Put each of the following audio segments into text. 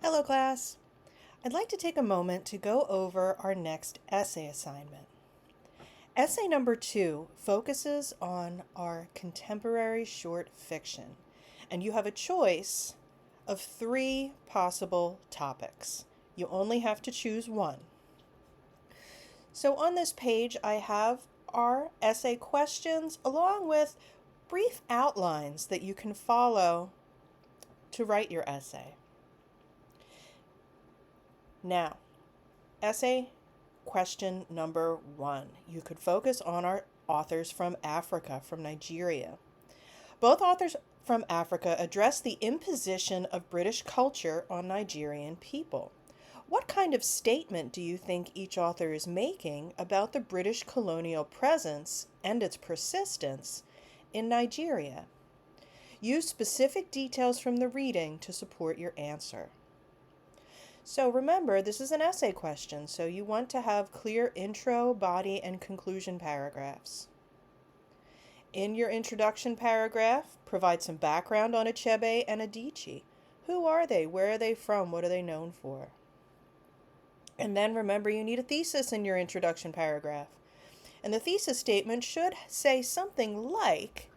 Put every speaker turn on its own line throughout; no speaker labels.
Hello, class. I'd like to take a moment to go over our next essay assignment. Essay number 2 focuses on our contemporary short fiction, and you have a choice of 3 possible topics. You only have to choose one. So on this page, I have our essay questions along with brief outlines that you can follow to write your essay. Now, essay question number 1. You could focus on our authors from Africa, from Nigeria. Both authors from Africa address the imposition of British culture on Nigerian people. What kind of statement do you think each author is making about the British colonial presence and its persistence in Nigeria? Use specific details from the reading to support your answer. So remember, this is an essay question, so you want to have clear intro, body, and conclusion paragraphs. In your introduction paragraph, provide some background on Achebe and Adichie. Who are they? Where are they from? What are they known for? And then remember, you need a thesis in your introduction paragraph. And the thesis statement should say something like,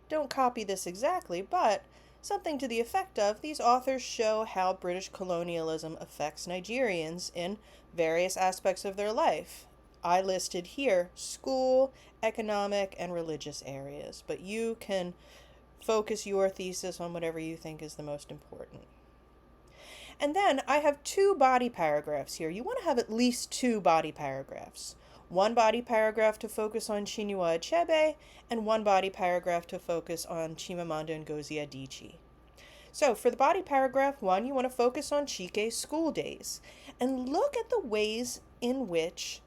don't copy this exactly, but something to the effect of, these authors show how British colonialism affects Nigerians in various aspects of their life. I listed here school, economic, and religious areas, but you can focus your thesis on whatever you think is the most important. And then I have 2 body paragraphs here. You want to have at least 2 body paragraphs. One body paragraph to focus on Chinua Achebe, and one body paragraph to focus on Chimamanda Ngozi Adichie. So for the body paragraph 1, you want to focus on Chike's school days and look at the ways in which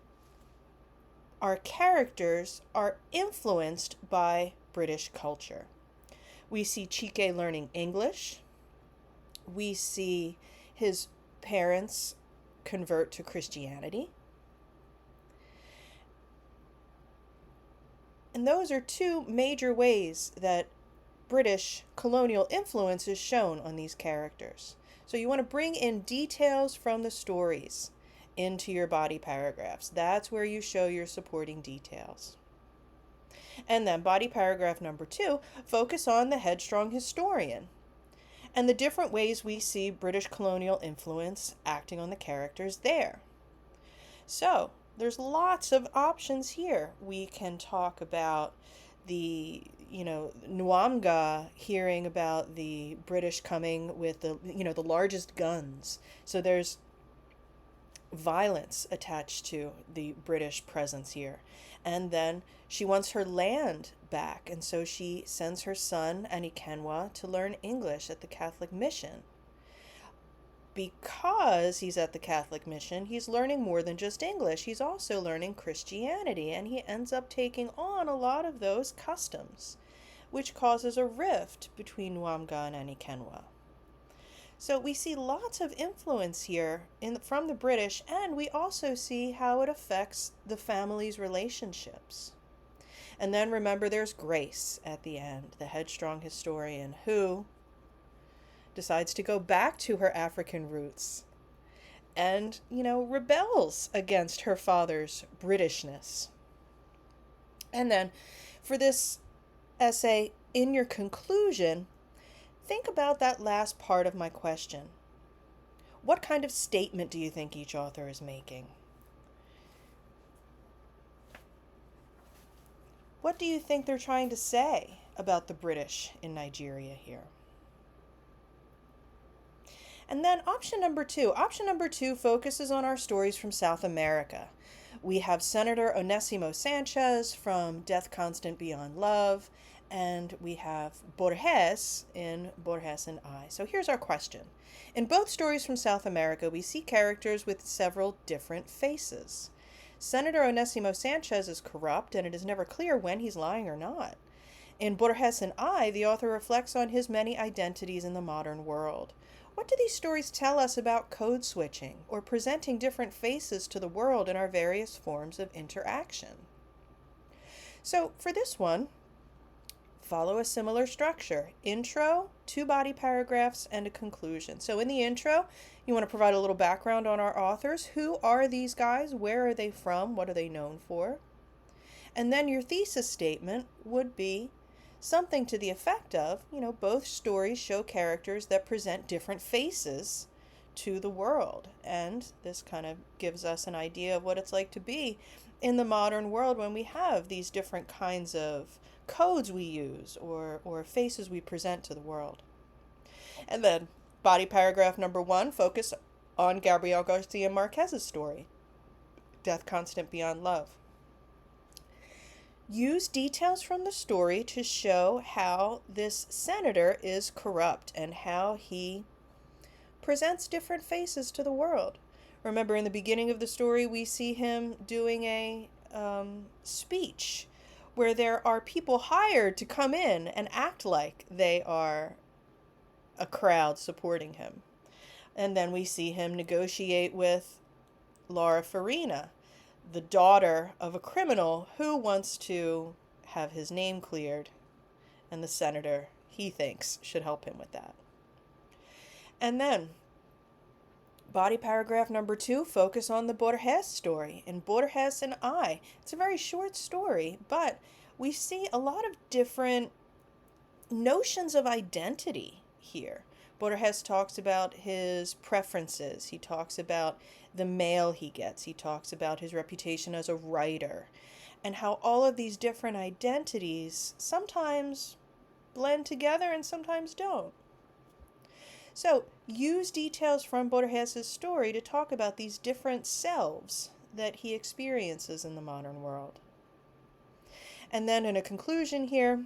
our characters are influenced by British culture. We see Chike learning English. We see his parents convert to Christianity. And those are 2 major ways that British colonial influence is shown on these characters. So you want to bring in details from the stories into your body paragraphs. That's where you show your supporting details. And then body paragraph number 2, focus on the headstrong historian and the different ways we see British colonial influence acting on the characters there. So there's lots of options here. We can talk about the, Nwanga hearing about the British coming with the largest guns. So there's violence attached to the British presence here. And then she wants her land back, and so she sends her son, Anikenwa, to learn English at the Catholic mission. Because he's at the Catholic mission, he's learning more than just English. He's also learning Christianity, and he ends up taking on a lot of those customs, which causes a rift between Nwanga and Anikenwa. So we see lots of influence here from the British, and we also see how it affects the family's relationships. And then remember, there's Grace at the end, the headstrong historian who decides to go back to her African roots and, rebels against her father's Britishness. And then for this essay, in your conclusion, think about that last part of my question. What kind of statement do you think each author is making? What do you think they're trying to say about the British in Nigeria here? And then option number 2. Option number 2 focuses on our stories from South America. We have Senator Onesimo Sanchez from Death Constant Beyond Love, and we have Borges in Borges and I. So here's our question. In both stories from South America, we see characters with several different faces. Senator Onesimo Sanchez is corrupt, and it is never clear when he's lying or not. In Borges and I, the author reflects on his many identities in the modern world. What do these stories tell us about code switching or presenting different faces to the world in our various forms of interaction? So for this one, follow a similar structure. Intro, 2 body paragraphs, and a conclusion. So in the intro, you want to provide a little background on our authors. Who are these guys? Where are they from? What are they known for? And then your thesis statement would be something to the effect of, both stories show characters that present different faces to the world. And this kind of gives us an idea of what it's like to be in the modern world when we have these different kinds of codes we use or faces we present to the world. And then body paragraph number 1, focus on Gabriel Garcia Marquez's story, Death Constant Beyond Love. Use details from the story to show how this senator is corrupt and how he presents different faces to the world. Remember, in the beginning of the story, we see him doing a speech where there are people hired to come in and act like they are a crowd supporting him. And then we see him negotiate with Laura Farina, the daughter of a criminal who wants to have his name cleared, and the senator, he thinks, should help him with that. And then body paragraph number 2, focus on the Borges story, and Borges and I. It's a very short story, but we see a lot of different notions of identity here. Borges talks about his preferences. He talks about the mail he gets. He talks about his reputation as a writer and how all of these different identities sometimes blend together and sometimes don't. So use details from Borges' story to talk about these different selves that he experiences in the modern world. And then in a conclusion here,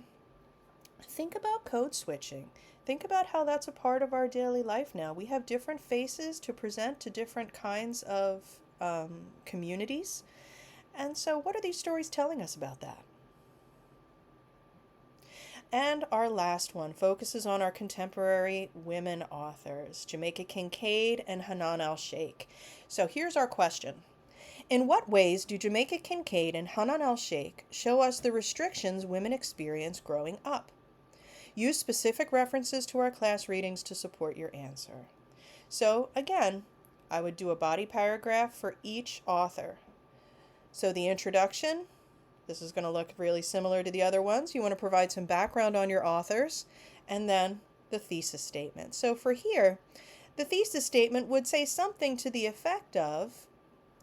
think about code switching. Think about how that's a part of our daily life now. We have different faces to present to different kinds of communities. And so what are these stories telling us about that? And our last one focuses on our contemporary women authors, Jamaica Kincaid and Hanan Al-Sheikh. So here's our question. In what ways do Jamaica Kincaid and Hanan Al-Sheikh show us the restrictions women experience growing up? Use specific references to our class readings to support your answer. So again, I would do a body paragraph for each author. So the introduction, this is going to look really similar to the other ones. You want to provide some background on your authors, and then the thesis statement. So for here, the thesis statement would say something to the effect of,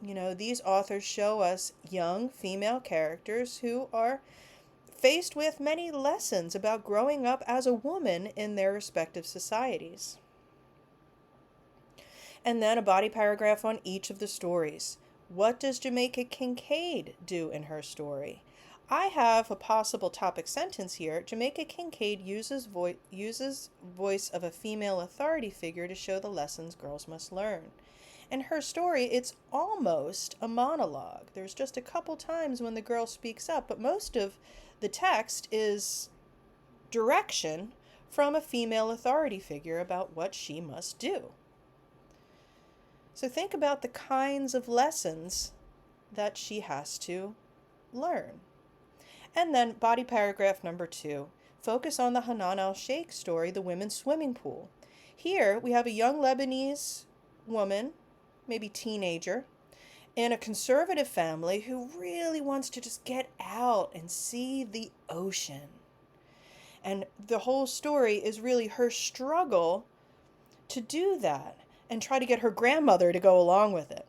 these authors show us young female characters who are faced with many lessons about growing up as a woman in their respective societies. And then a body paragraph on each of the stories. What does Jamaica Kincaid do in her story? I have a possible topic sentence here. Jamaica Kincaid uses voice of a female authority figure to show the lessons girls must learn. In her story, it's almost a monologue. There's just a couple times when the girl speaks up, but most of the text is direction from a female authority figure about what she must do. So think about the kinds of lessons that she has to learn. And then body paragraph number 2, focus on the Hanan Al-Sheikh story, the women's swimming pool. Here we have a young Lebanese woman, maybe teenager, in a conservative family who really wants to just get out and see the ocean. And the whole story is really her struggle to do that and try to get her grandmother to go along with it.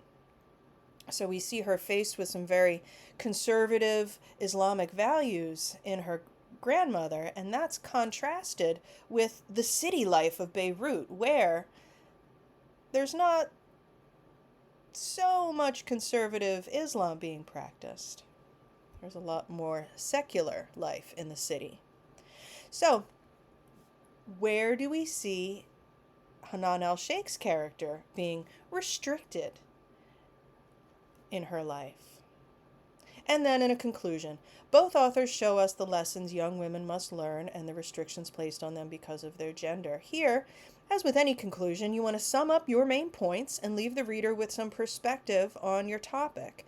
So we see her faced with some very conservative Islamic values in her grandmother, and that's contrasted with the city life of Beirut, where there's not so much conservative Islam being practiced. There's a lot more secular life in the city. So, where do we see Hanan Al-Sheikh's character being restricted in her life? And then in a conclusion, both authors show us the lessons young women must learn and the restrictions placed on them because of their gender. Here, as with any conclusion, you want to sum up your main points and leave the reader with some perspective on your topic.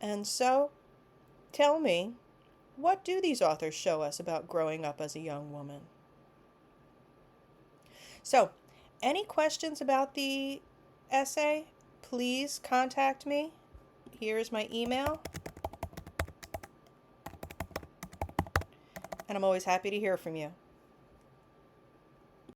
And so, tell me, What do these authors show us about growing up as a young woman? So, any questions about the essay, please contact me. Here is my email, and I'm always happy to hear from you.